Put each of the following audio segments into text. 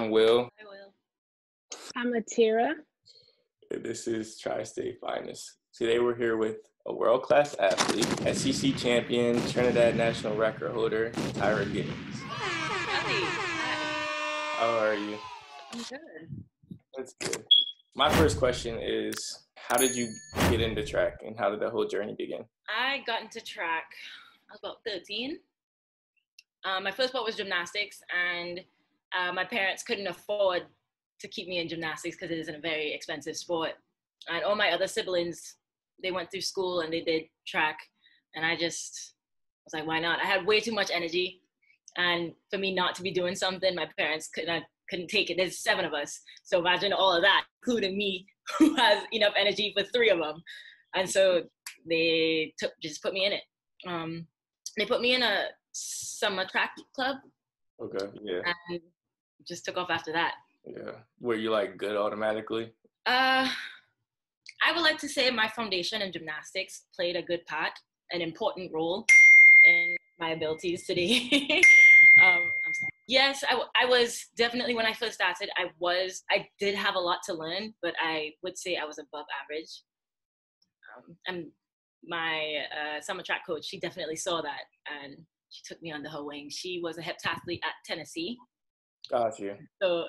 I'm Will. I will. I'm Tyra. This is Tri-State Finest. Today we're here with a world-class athlete, SEC champion, Trinidad national record holder, Tyra Gittens. Hi. How are you? I'm good. That's good. My first question is, how did you get into track and how did the whole journey begin? I got into track, I was about 13. My first sport was gymnastics, and my parents couldn't afford to keep me in gymnastics because it isn't a very expensive sport. And all my other siblings, they went through school and they did track, and I just was like, why not? I had way too much energy, and for me not to be doing something, my parents couldn't take it. There's 7 of us, so imagine all of that, including me, who has enough energy for 3 of them. And so they just put me in it. They put me in a summer track club. Okay, yeah. And just took off after that. Yeah. Were you like good automatically? I would like to say my foundation in gymnastics played a good part, an important role in my abilities today. I'm sorry. Yes, I was definitely, when I first started, I did have a lot to learn, but I would say I was above average. And my summer track coach, she definitely saw that, and she took me under her wing. She was a heptathlete at Tennessee. Gotcha. So,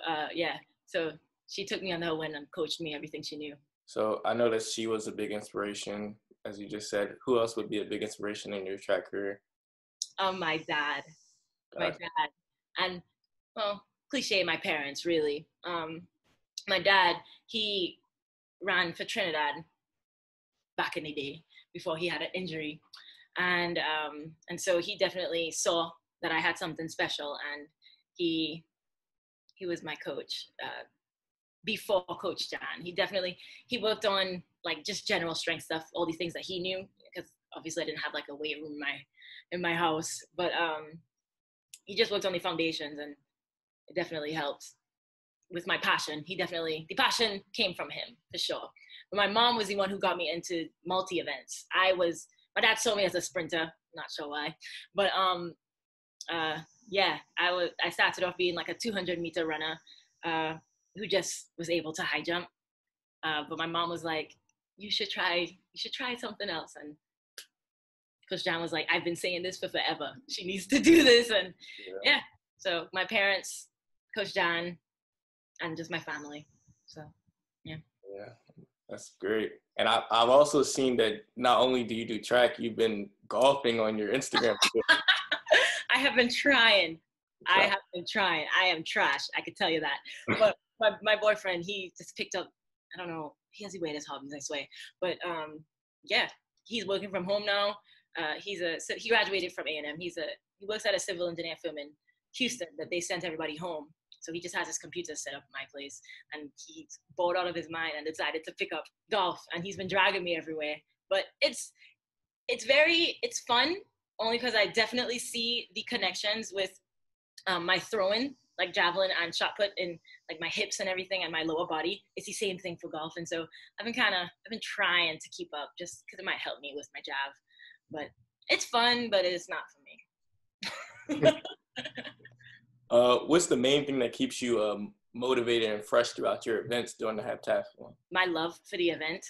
so she took me under her wing and coached me everything she knew. So I know that she was a big inspiration, as you just said. Who else would be a big inspiration in your track career? My dad. Gotcha. My dad. And, well, cliche, my parents, really. My dad, he ran for Trinidad back in the day before he had an injury. And so he definitely saw that I had something special, and he was my coach before Coach John. He worked on like just general strength stuff, all these things that he knew, because obviously I didn't have like a weight room in my house, but he just worked on the foundations, and it definitely helped with my passion. The passion came from him for sure. But my mom was the one who got me into multi events. My dad saw me as a sprinter, not sure why, but yeah, I started off being like a 200-meter runner who just was able to high jump. But my mom was like, you should try something else. And Coach John was like, I've been saying this for forever. She needs to do this. And yeah, so my parents, Coach John, and just my family. So yeah. Yeah, that's great. And I've also seen that not only do you do track, you've been golfing on your Instagram. I have been trying. I am trash. I could tell you that. But my boyfriend, he just picked up, I don't know, he has weird hobbies, I swear. But yeah, he's working from home now. He graduated from A&M. He works at a civil engineer firm in Houston that they sent everybody home. So he just has his computer set up at my place, and he's bored out of his mind and decided to pick up golf, and he's been dragging me everywhere. But it's fun, only because I definitely see the connections with my throwing, like javelin and shot put, in like my hips and everything, and my lower body. It's the same thing for golf, and so I've been trying to keep up, just because it might help me with my jav. But it's fun, but it's not for me. What's the main thing that keeps you motivated and fresh throughout your events during the heptathlon? My love for the event.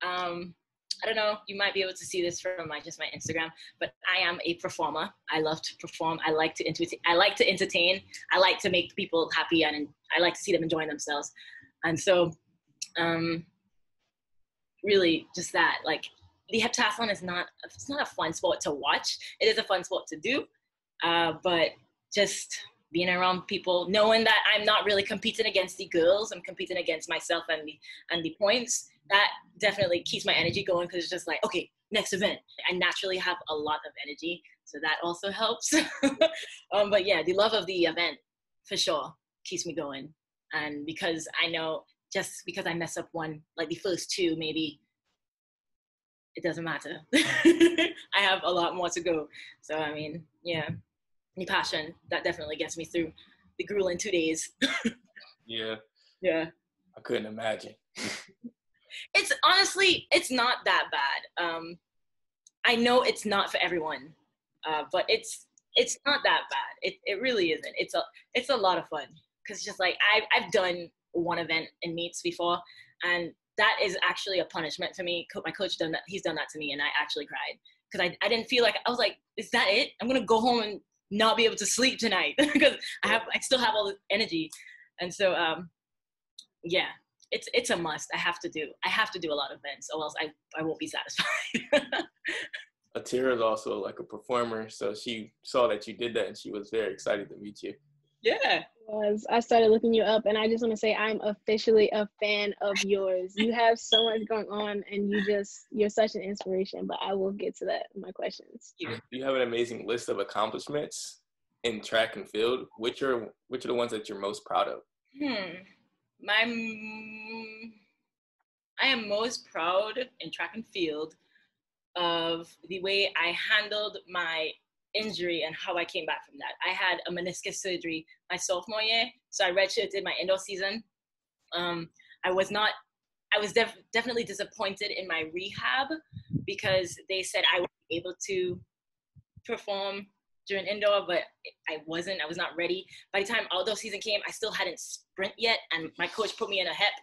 I don't know, you might be able to see this from my Instagram, but I am a performer. I love to perform. I like to entertain. I like to make people happy, and I like to see them enjoying themselves. And so, really just that, like, the heptathlon it's not a fun sport to watch. It is a fun sport to do, but just being around people, knowing that I'm not really competing against the girls, I'm competing against myself and the points, that definitely keeps my energy going, because it's just like, okay, next event. I naturally have a lot of energy, so that also helps. But yeah, the love of the event for sure keeps me going. And because I know, just because I mess up one, like the first 2, maybe it doesn't matter. I have a lot more to go. So I mean, yeah. The passion, that definitely gets me through the grueling 2 days. Yeah. I couldn't imagine. It's honestly, it's not that bad. I know it's not for everyone, but it's not that bad. It really isn't. It's a lot of fun. because it's just like I've done one event in meets before, and that is actually a punishment for me. My coach done that. He's done that to me, and I actually cried because I didn't feel like, I was like, is that it? I'm gonna go home and not be able to sleep tonight because I still have all this energy, and so yeah, it's a must. I have to do a lot of events, or else I won't be satisfied. Tyra is also like a performer, so she saw that you did that and she was very excited to meet you. Yeah. I started looking you up, and I just want to say I'm officially a fan of yours. You have so much going on, and you're such an inspiration, but I will get to that in my questions. You have an amazing list of accomplishments in track and field. Which are the ones that you're most proud of? I am most proud in track and field of the way I handled my injury and how I came back from that. I had a meniscus surgery my sophomore year, so I redshirted my indoor season. I was definitely disappointed in my rehab because they said I would be able to perform during indoor, but I was not ready. By the time outdoor season came, I still hadn't sprint yet, and my coach put me in a hep.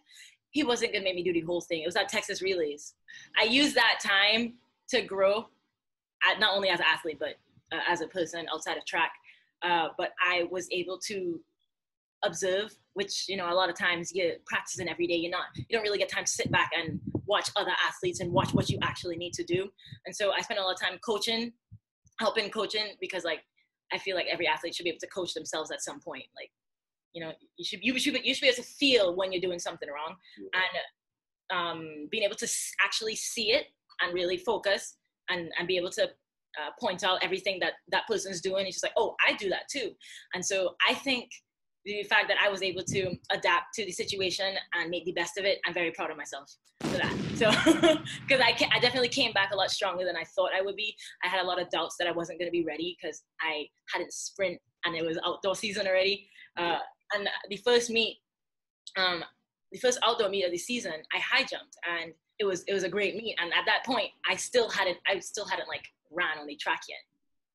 He wasn't gonna make me do the whole thing. It was at Texas Relays. I used that time to grow, not only as an athlete, but as a person outside of track. But I was able to observe, which, a lot of times you're practicing every day. You don't really get time to sit back and watch other athletes and watch what you actually need to do. And so I spent a lot of time helping coaching, because like, I feel like every athlete should be able to coach themselves at some point. Like, you should be able to feel when you're doing something wrong, and being able to actually see it and really focus and be able to point out everything that person's doing. It's just like, oh, I do that too. And so I think the fact that I was able to adapt to the situation and make the best of it, I'm very proud of myself for that. So, because I definitely came back a lot stronger than I thought I would be. I had a lot of doubts that I wasn't going to be ready because I hadn't sprint and it was outdoor season already. And the first outdoor meet of the season, I high jumped, and it was a great meet. And at that point, I still hadn't like ran on the track yet.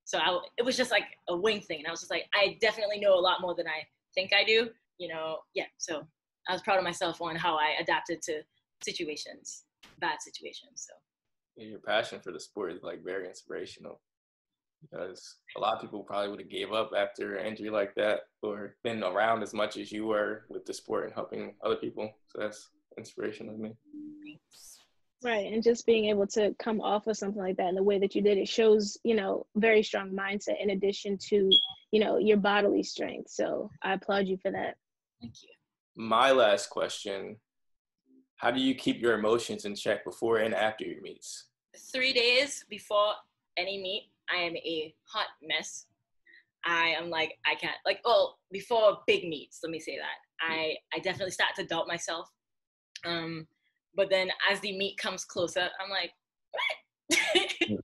So it was just like a wing thing. And I was just like, I definitely know a lot more than I think I do, yeah. So I was proud of myself on how I adapted to bad situations. So your passion for the sport is like very inspirational, because a lot of people probably would have gave up after an injury like that, or been around as much as you were with the sport and helping other people. So that's inspirational to me. Right, and just being able to come off of something like that in the way that you did, it shows, very strong mindset in addition to, your bodily strength. So I applaud you for that. Thank you. My last question, how do you keep your emotions in check before and after your meets? 3 days before any meet, I am a hot mess. I am like, I can't, like, before big meets, let me say that. I definitely start to doubt myself. But then as the meet comes closer, I'm like, what?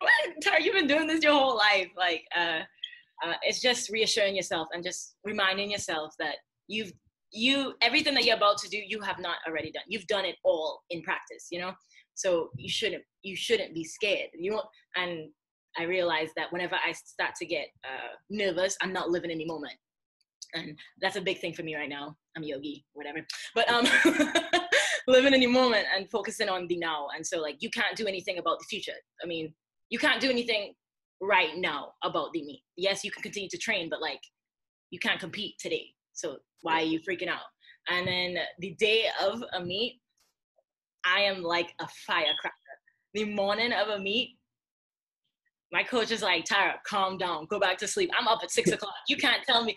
What? Tyra, you've been doing this your whole life. Like, it's just reassuring yourself and just reminding yourself that everything that you're about to do, you have not already done. You've done it all in practice, So you shouldn't be scared. And I realized that whenever I start to get nervous, I'm not living in the moment. And that's a big thing for me right now. I'm a yogi, whatever. But living in the moment and focusing on the now. And so, like, you can't do anything about the future. I mean, you can't do anything right now about the meet. Yes, you can continue to train, but like, you can't compete today. So why are you freaking out? And then the day of a meet, I am like a firecracker. The morning of a meet, my coach is like, Tyra, calm down, go back to sleep. I'm up at 6 o'clock. You can't tell me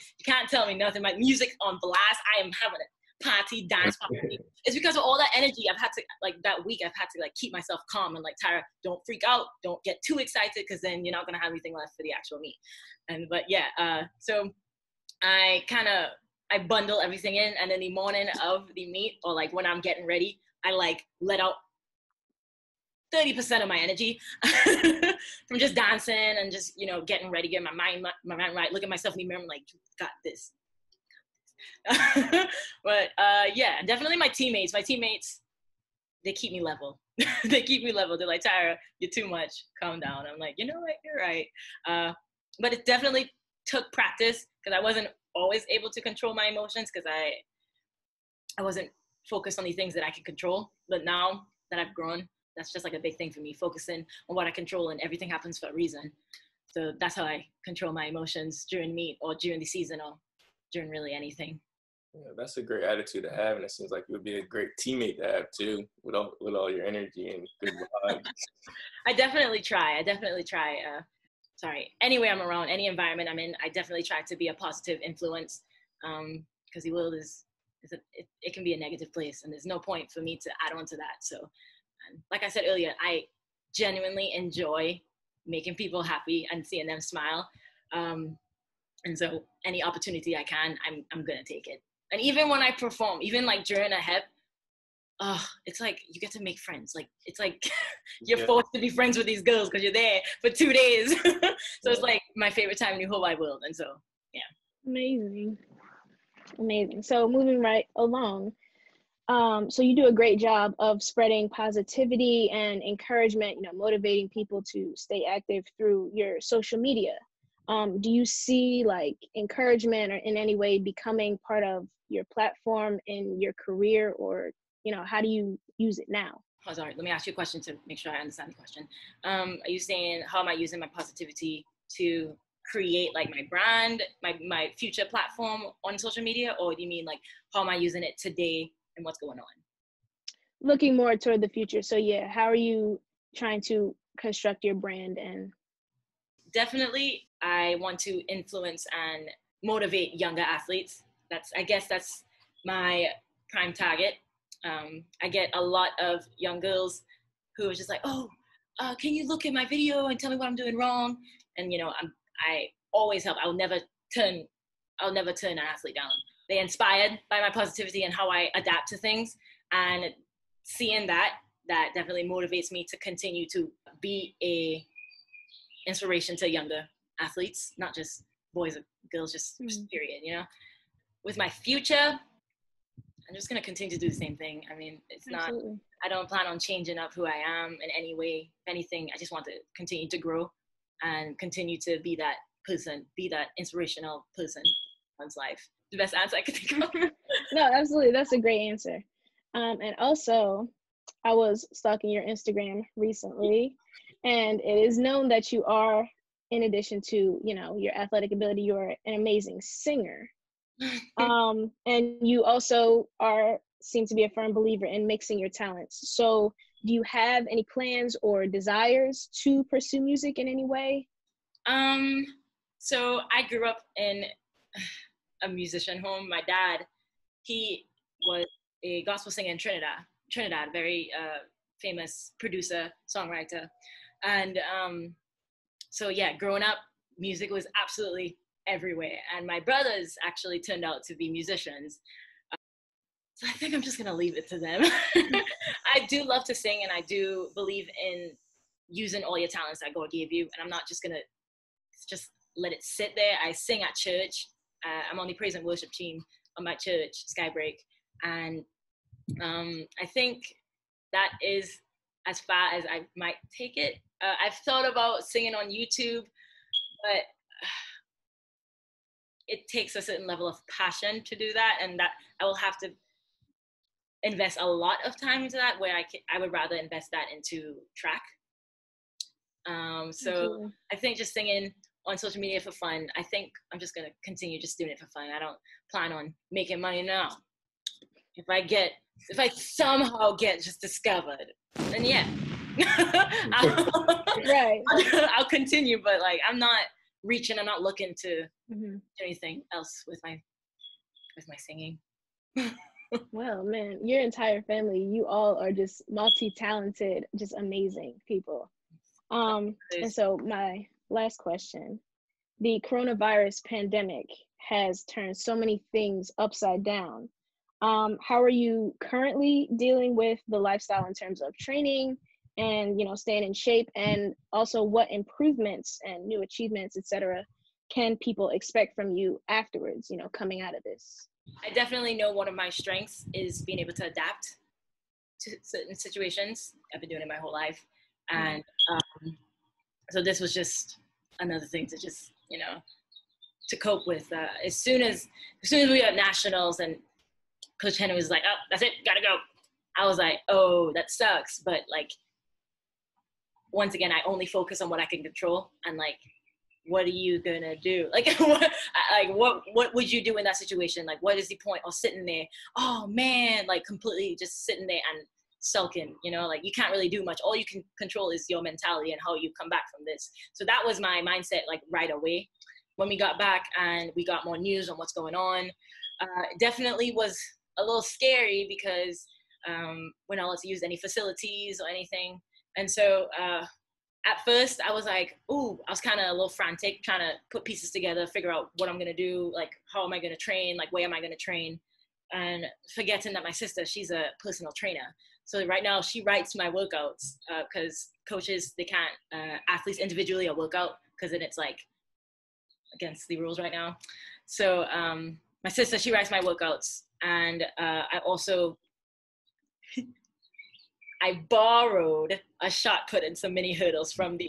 nothing. My music on blast. I am having a party, dance party. It's because of all that energy I've had to, like, that week I've had to like keep myself calm and like, Tyra, don't freak out. Don't get too excited, because then you're not going to have anything left for the actual meet. But yeah, so I bundle everything in, and then the morning of the meet, or like when I'm getting ready, I like let out 30% of my energy from just dancing and just, getting ready, getting my mind right, look at myself in the mirror, I'm like, you got this. But yeah, definitely my teammates, they keep me level. They keep me level. They're like, Tyra, you're too much, calm down. I'm like, you know what, you're right. But it definitely took practice, because I wasn't always able to control my emotions because I wasn't focused on the things that I could control. But now that I've grown, that's just like a big thing for me, focusing on what I control, and everything happens for a reason. So that's how I control my emotions during meet or during the season or during really anything. Yeah, that's a great attitude to have, and it seems like you would be a great teammate to have too, with all your energy and good vibes. I definitely try. Anywhere I'm around, any environment I'm in, I definitely try to be a positive influence, because the world it can be a negative place, and there's no point for me to add on to that. So, like I said earlier, I genuinely enjoy making people happy and seeing them smile, and so any opportunity I can, I'm gonna take it. And even when I perform, even like during a hep, it's like you get to make friends. Like it's like you're forced to be friends with these girls because you're there for 2 days. So it's like my favorite time in the whole wide world. And so, yeah. Amazing. So moving right along, so you do a great job of spreading positivity and encouragement, motivating people to stay active through your social media. Do you see like encouragement or in any way becoming part of your platform in your career, or, how do you use it now? Oh, sorry. Let me ask you a question to make sure I understand the question. Are you saying, how am I using my positivity to create like my brand, my future platform on social media? Or do you mean like, how am I using it today and what's going on? Looking more toward the future. So yeah, how are you trying to construct your brand? And definitely I want to influence and motivate younger athletes. I guess that's my prime target. I get a lot of young girls who are just like, can you look at my video and tell me what I'm doing wrong? And I always help. I'll never turn an athlete down. They're inspired by my positivity and how I adapt to things, and seeing that definitely motivates me to continue to be a inspiration to younger athletes, not just boys or girls, just period. With my future, I'm just going to continue to do the same thing. I mean, I don't plan on changing up who I am in any way. If anything, I just want to continue to grow and continue to be that person, be that inspirational person in one's life. The best answer I could think of. No, absolutely. That's a great answer. And also, I was stalking your Instagram recently, and it is known that you are, in addition to, your athletic ability, you're an amazing singer. And you also seem to be a firm believer in mixing your talents. So do you have any plans or desires to pursue music in any way? So I grew up in a musician home. My dad, he was a gospel singer in Trinidad, very famous producer, songwriter. And so yeah, growing up, music was absolutely everywhere, and my brothers actually turned out to be musicians, so I think I'm just gonna leave it to them. I do love to sing, and I do believe in using all your talents that God gave you, and I'm not just gonna just let it sit there. I sing at church. I'm on the praise and worship team on my church, Skybreak, and I think that is as far as I might take it. I've thought about singing on YouTube, but it takes a certain level of passion to do that, and that I will have to invest a lot of time into that, where I would rather invest that into track. So I think just singing on social media for fun, I think I'm just gonna continue just doing it for fun. I don't plan on making money now. If I somehow get just discovered, then yeah. I'll continue, but like I'm not looking to do anything else with my singing. Well, man, your entire family, you all are just multi-talented, just amazing people. And so my last question, the coronavirus pandemic has turned so many things upside down. How are you currently dealing with the lifestyle in terms of training and, staying in shape, and also what improvements and new achievements, etc., can people expect from you afterwards, coming out of this? I definitely know one of my strengths is being able to adapt to certain situations. I've been doing it my whole life. And so this was just another thing to just, to cope with. As soon as we had nationals and Coach Henry was like, "Oh, that's it, gotta go," I was like, "Oh, that sucks." But like, once again, I only focus on what I can control, and like, what are you gonna do? Like, what would you do in that situation? Like, what is the point of sitting there? Oh man, like completely just sitting there and sulking, you know, like you can't really do much. All you can control is your mentality and how you come back from this. So that was my mindset, like right away. When we got back and we got more news on what's going on, it definitely was a little scary because we're not allowed to use any facilities or anything. And so at first I was like, ooh, I was kind of a little frantic, trying to put pieces together, figure out what I'm going to do, like how am I going to train, like where am I going to train, and forgetting that my sister, she's a personal trainer. So right now she writes my workouts because coaches, they can't athletes individually or workout because then it's like against the rules right now. So my sister, she writes my workouts, and I also I borrowed a shot put and some mini hurdles from the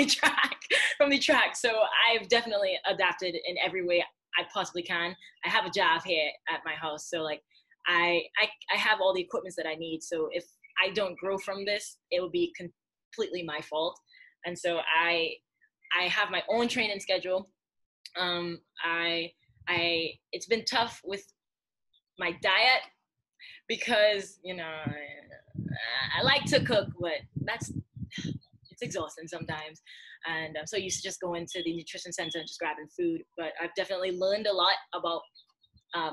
track. So I've definitely adapted in every way I possibly can. I have a jab here at my house, so like I have all the equipments that I need. So if I don't grow from this, it will be completely my fault. And so I have my own training schedule. It's been tough with my diet because, you know, I like to cook, but it's exhausting sometimes. And I'm so used to just going to the nutrition center and just grabbing food. But I've definitely learned a lot about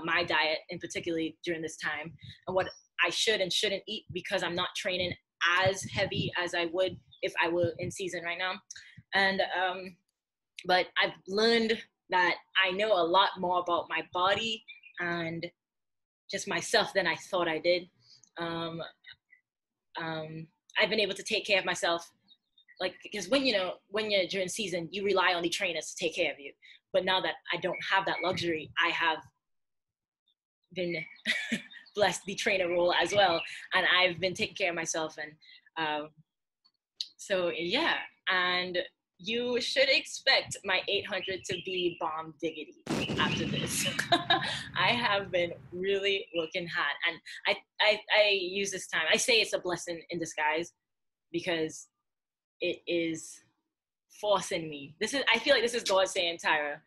my diet, in particularly during this time, and what I should and shouldn't eat because I'm not training as heavy as I would if I were in season right now. And but I've learned that I know a lot more about my body and just myself than I thought I did. I've been able to take care of myself, like, because when you're during season, you rely on the trainers to take care of you. But now that I don't have that luxury, I have been blessed the trainer role as well, and I've been taking care of myself. And so yeah, and you should expect my 800 to be bomb diggity after this. I have been really working hard, and I use this time. I say it's a blessing in disguise because it is forcing me. I feel like this is God saying, Tyra,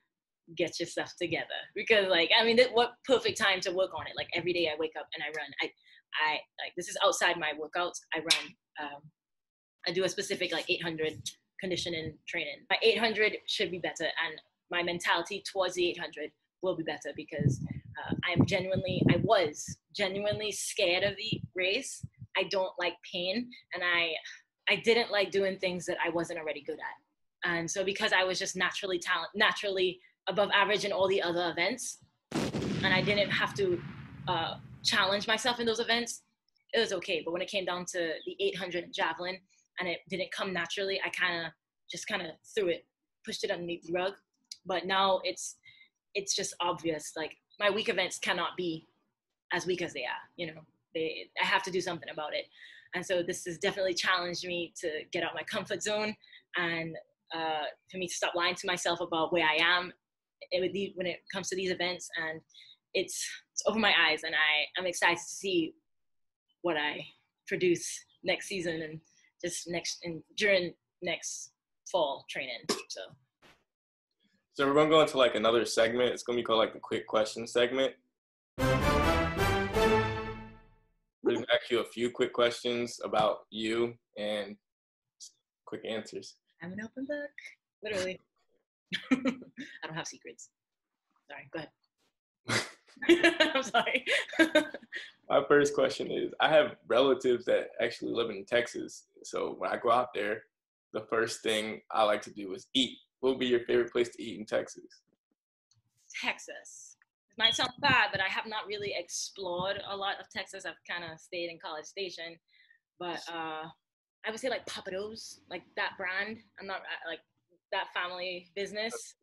get your stuff together. Because like, I mean, what perfect time to work on it. Like every day I wake up and I run. I like, this is outside my workouts. I run. I do a specific like 800 conditioning training. My 800 should be better, and my mentality towards the 800 will be better because I was genuinely scared of the race. I don't like pain, and I didn't like doing things that I wasn't already good at. And so because I was just naturally above average in all the other events, and I didn't have to challenge myself in those events, it was okay. But when it came down to the 800 javelin, and it didn't come naturally, I kind of threw it, pushed it underneath the rug. But now it's just obvious. Like my weak events cannot be as weak as they are. You know, I have to do something about it. And so this has definitely challenged me to get out my comfort zone, and for me to stop lying to myself about where I am when it comes to these events. And it's opened my eyes, and I'm excited to see what I produce next season and just during next fall training. So we're gonna go into like another segment. It's gonna be called like the quick question segment. We're gonna ask you a few quick questions about you and quick answers. I'm an open book, literally. I don't have secrets. Sorry, go ahead. I'm sorry. My first question is, I have relatives that actually live in Texas. So when I go out there, the first thing I like to do is eat. What would be your favorite place to eat in Texas? Texas. It might sound bad, but I have not really explored a lot of Texas. I've kind of stayed in College Station. But I would say like Papados, like that brand. I'm not like that family business.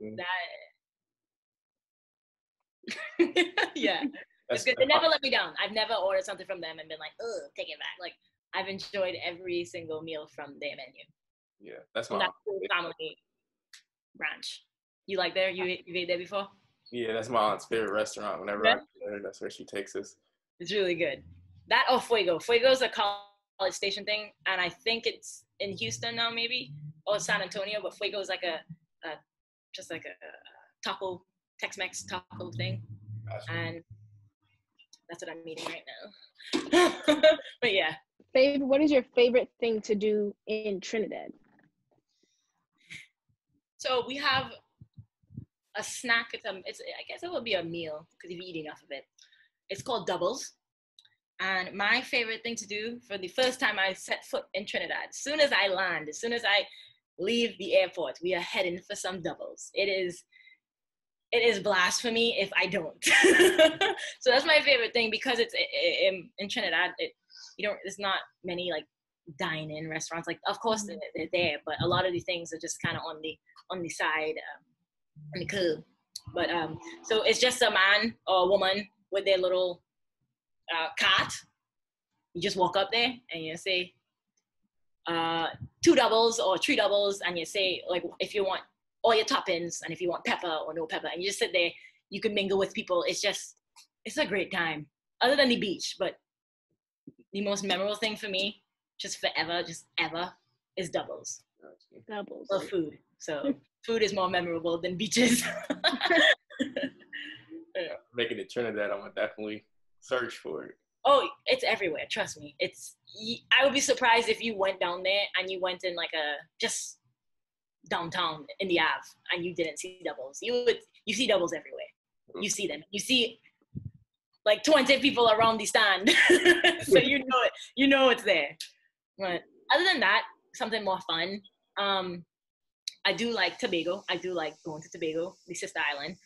Yeah. It's good. They never let me down. I've never ordered something from them and been like, ugh, take it back. Like I've enjoyed every single meal from their menu. Yeah, that's my family branch. You like there? You ate there before? Yeah, that's my aunt's favorite restaurant. Whenever I go there, that's where she takes us. It's really good. That or Fuego. Fuego's a College Station thing, and I think it's in Houston now, maybe, or San Antonio. But Fuego is like a just like a taco, Tex-Mex taco thing, Gotcha. and that's what I'm eating right now. But yeah. What is your favorite thing to do in Trinidad? So we have a snack. It's I guess it would be a meal because if you eat enough of it. It's called doubles. And my favorite thing to do for the first time I set foot in Trinidad, as soon as I land, as soon as I leave the airport, we are heading for some doubles. It is blasphemy if I don't. So that's my favorite thing because it's in Trinidad. There's not many like dine-in restaurants. Like, of course they're there, but a lot of the things are just kind of on the side, on the curb. But so it's just a man or a woman with their little cart. You just walk up there and you say 2 doubles or 3 doubles, and you say like if you want all your toppings and if you want pepper or no pepper, and you just sit there. You can mingle with people. It's a great time. Other than the beach, but the most memorable thing for me, just ever, is doubles. Doubles. Or food. So food is more memorable than beaches. Yeah, making it Trinidad, I'm gonna definitely search for it. Oh, it's everywhere. Trust me. I would be surprised if you went down there and you went in like just downtown in the Ave and you didn't see doubles. You see doubles everywhere. You see them. You see like 20 people around the stand. So you know it's there. But other than that, something more fun. I do like Tobago. I do like going to Tobago, the sister island.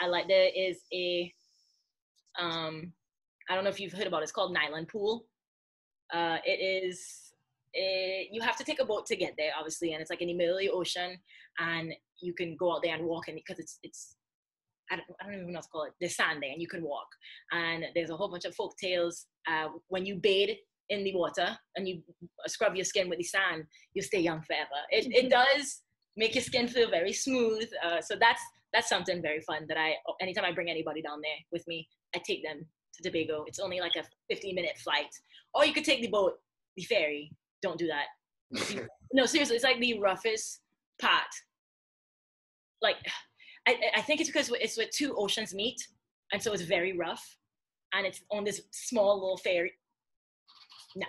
I like there is a I don't know if you've heard about it. It's called Nyland Pool. You have to take a boat to get there, obviously, and it's like in the middle of the ocean, and you can go out there and walk in because it's I don't even know what to call it. There's sand there, and you can walk, and there's a whole bunch of folk tales. When you bathe in the water and you scrub your skin with the sand, you stay young forever. It does make your skin feel very smooth. So that's something very fun that anytime I bring anybody down there with me, I take them to Tobago. It's only like a 15-minute flight. Or you could take the boat, the ferry. Don't do that. No, seriously, it's like the roughest part. Like, I think it's because it's where 2 oceans meet, and so it's very rough, and it's on this small little ferry. No,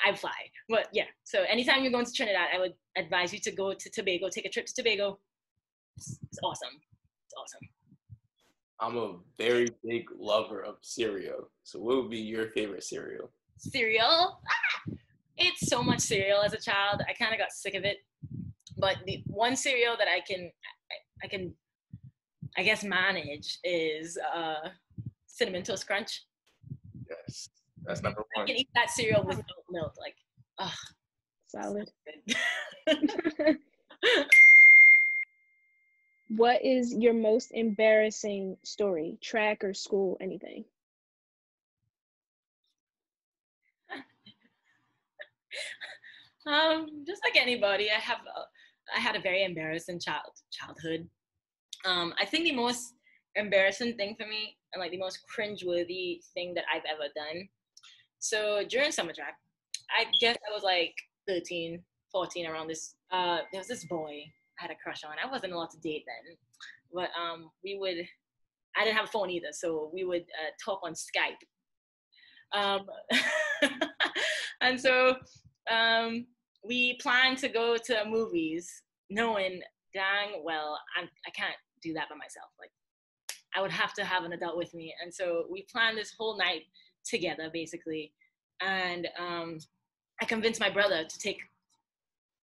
I fly. But yeah, so anytime you're going to Trinidad, I would advise you to go to Tobago, take a trip to Tobago. It's awesome. It's awesome. I'm a very big lover of cereal. So what would be your favorite cereal? Cereal? It's so much cereal as a child. I kind of got sick of it. But the one cereal that I can, I guess, manage is Cinnamon Toast Crunch. Yes, that's number 1. I can eat that cereal without milk. Like, Solid. So What is your most embarrassing story? Track or school, anything? Just like anybody, I had a very embarrassing childhood. I think the most embarrassing thing for me and like the most cringeworthy thing that I've ever done. So during summer track, I guess I was like 13, 14 around this. There was this boy I had a crush on. I wasn't allowed to date then, but I didn't have a phone either, so we would talk on Skype. And so we planned to go to movies, knowing dang well I can't do that by myself. Like, I would have to have an adult with me. And so we planned this whole night together, basically. And I convinced my brother to take,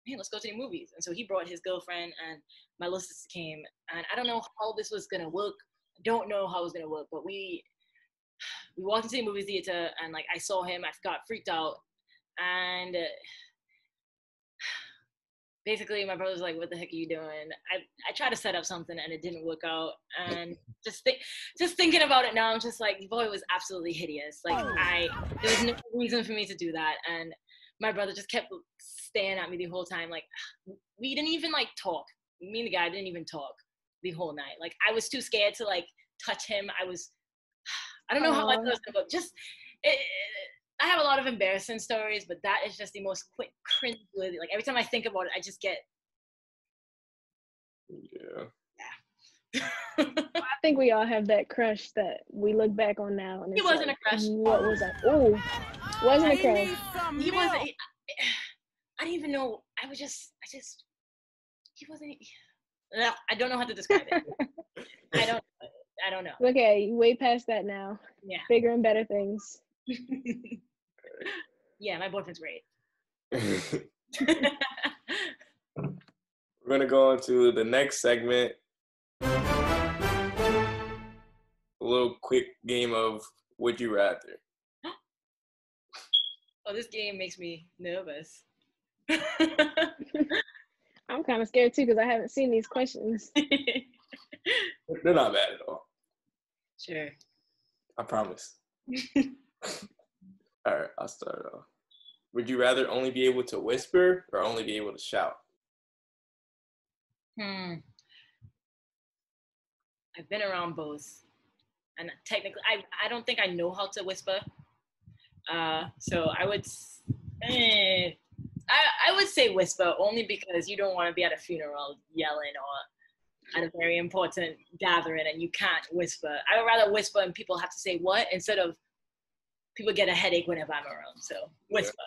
hey, let's go to the movies. And so he brought his girlfriend, and my little sister came. And I don't know how this was gonna work. I don't know how it was gonna work, but we walked into the movie theater, and like I saw him, I got freaked out, and basically my brother was like, what the heck are you doing? I tried to set up something and it didn't work out, and just thinking about it now, I'm just like, the boy was absolutely hideous. Like, there was no reason for me to do that, and my brother just kept staring at me the whole time. Like, we didn't even like talk. Me and the guy didn't even talk. the whole night. Like I was too scared to like touch him. I don't know how I was, but just I have a lot of embarrassing stories, but that is just the most quick cringe-worthy. Like every time I think about it, I just get Yeah. I think we all have that crush that we look back on now, and He wasn't like, a crush. What was that? Oh, wasn't a crush. He wasn't. I didn't even know. He wasn't. I don't know how to describe it. I don't know. Okay, way past that now. Yeah. Bigger and better things. Yeah, my boyfriend's great. We're gonna go on to the next segment. A little quick game of Would You Rather. Oh, this game makes me nervous. I'm kind of scared too because I haven't seen these questions. They're not bad at all. Sure. I promise. All right, I'll start off. Would you rather only be able to whisper or only be able to shout? I've been around both. And technically, I don't think I know how to whisper. So I would say whisper only because you don't want to be at a funeral yelling or at a very important gathering and you can't whisper. I would rather whisper and people have to say what instead of people get a headache whenever I'm around. So whisper,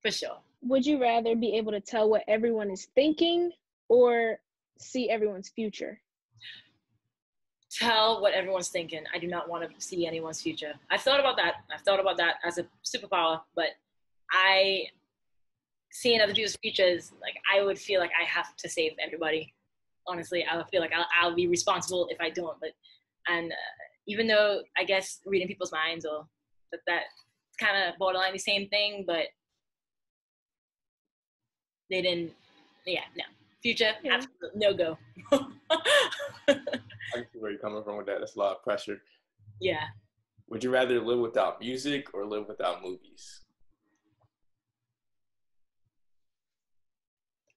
for sure. Would you rather be able to tell what everyone is thinking or see everyone's future? Tell what everyone's thinking. I do not want to see anyone's future. I've thought about that as a superpower, but seeing other people's futures, like I would feel like I have to save everybody. Honestly, I would feel like I'll be responsible if I don't. Even though I guess reading people's minds or that's kind of borderline the same thing, but they didn't. Yeah, no. Future, absolute no go. I can see where you're coming from with that. That's a lot of pressure. Yeah. Would you rather live without music or live without movies?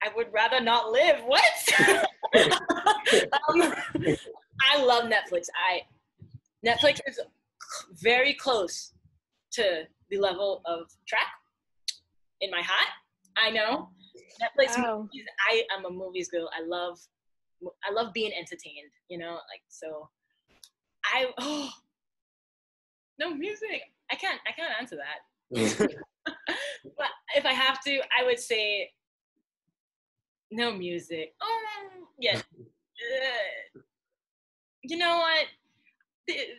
I would rather not live. What? I love Netflix. Netflix is very close to the level of track in my heart. I know. Netflix movies, I am a movies girl. I love being entertained, like so no music. I can't answer that. But if I have to, I would say no music. Oh yeah. You know what?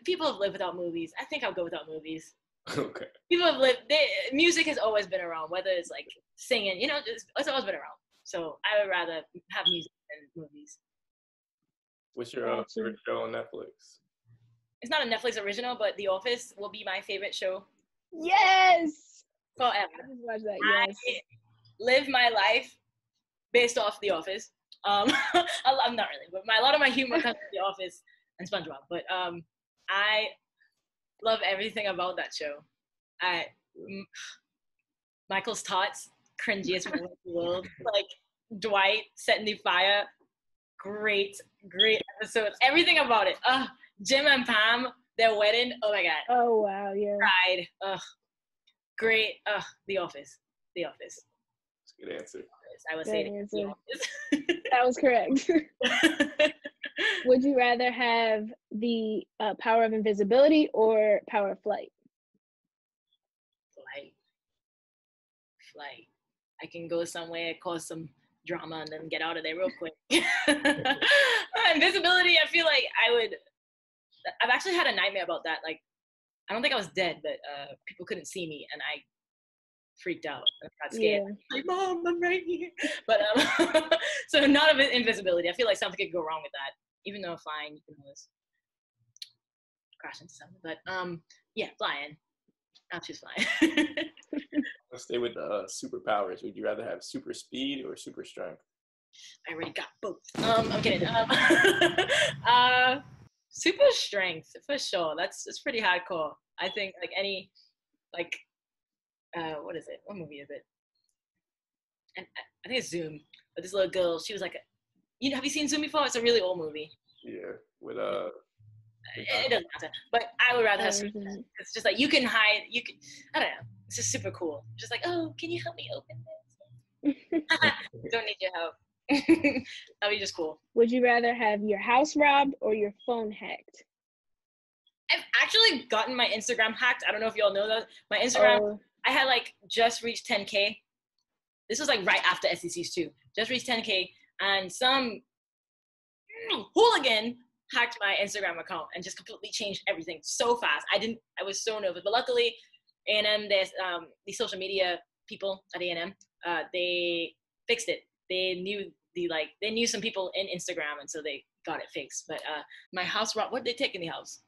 People have lived without movies. I think I'll go without movies. Okay. People have lived. Music has always been around, whether it's like singing. It's always been around. So I would rather have music than movies. What's your favorite show on Netflix? It's not a Netflix original, but The Office will be my favorite show. Yes. Forever. Watch that, yes. I live my life based off The Office. I'm not really, but a lot of my humor comes from The Office and SpongeBob. But I love everything about that show. Michael's Tots, cringiest moment in the world. Like Dwight setting the fire, great episode. Everything about it. Jim and Pam, their wedding. Oh my god. Oh wow, yeah. Cried. Great. The Office. That's a good answer. I would say The Office. That was correct. Would you rather have the power of invisibility or power of flight? Flight. I can go somewhere, cause some drama, and then get out of there real quick. Invisibility, I feel like I've actually had a nightmare about that. Like, I don't think I was dead, but people couldn't see me, and I freaked out. I got scared. Yeah. Like, Mom, I'm right here. But so not of invisibility. I feel like something could go wrong with that. Even though flying, you can always crash into something. But yeah, flying. I'll choose flying. Let's stay with superpowers. Would you rather have super speed or super strength? I already got both. I'm kidding. Super strength for sure. That's pretty hardcore. I think what is it? What movie is it? And I think it's Zoom. But this little girl, she was like have you seen Zoom before? It's a really old movie. Yeah, with It doesn't matter, but I would rather have something. It's just like you can hide. I don't know. It's just super cool. Just like, oh, can you help me open this? Don't need your help. That'd be just cool. Would you rather have your house robbed or your phone hacked? I've actually gotten my Instagram hacked. I don't know if y'all know that. My Instagram, I had like just reached 10K. This was like right after SECs too. Just reached 10K, and some hooligan hacked my Instagram account and just completely changed everything so fast. I was so nervous, but luckily A&M, there's the social media people at A&M, they fixed it. They knew some people in Instagram, and so they got it fixed. But my house, what did they take in the house?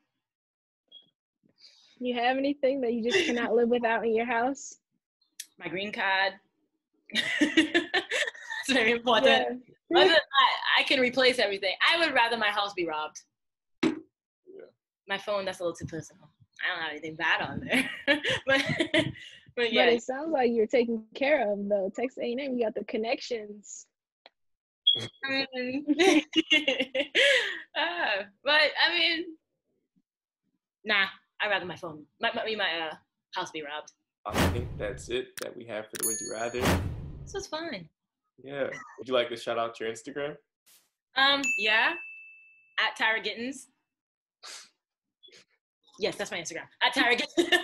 You have anything that you just cannot live without in your house? My green card. It's very important. Yeah. Other than that, I can replace everything. I would rather my house be robbed. Yeah. My phone, that's a little too personal. I don't have anything bad on there. but yeah. But it sounds like you're taken care of, though. Texas A&M, you got the connections. But I mean, nah. I'd rather my phone, my house be robbed. I think that's it that we have for the Would You Rather. This was fun. Yeah. Would you like to shout out your Instagram? Yeah. At Tyra Gittens. Yes, that's my Instagram. At Tyra Gittens.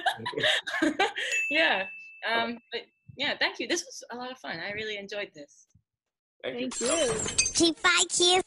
Yeah. But yeah, thank you. This was a lot of fun. I really enjoyed this. Thank you. Keep fighting.